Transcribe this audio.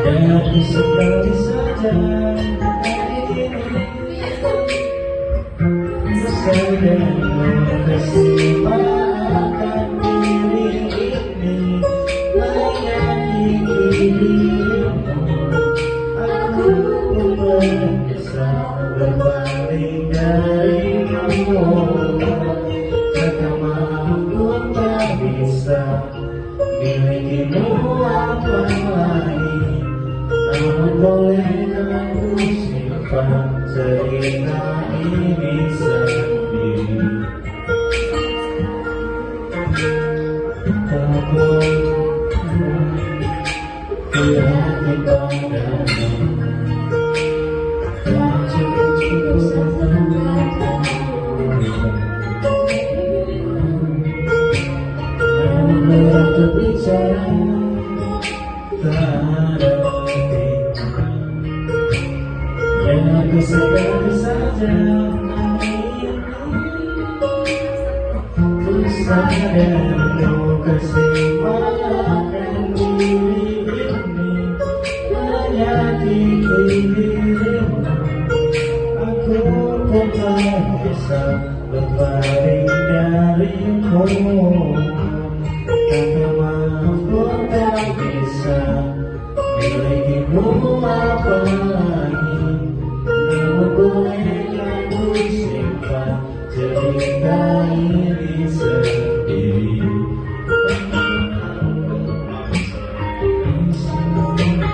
Jadi sekali saja sedang kesempatan diri ini menyakiti dirimu. Aku pun bisa berbalik darimu. Kata maaf pun tak bisa milikimu apa lagi. Namun bolehkah aku simpan cerita ini sendiri. Takut di hati padamu, tak cukup namun berat berbicara tak ada. Dan aku sekali saja ku sadar kau kesempatan diri ini menyakiti dirimu. Aku pun tak bisa berpaling darimu. Kata maaf pun tak bisa milikimu apa lagi. Namun bolehkah ku simpan cerita ini sendiri.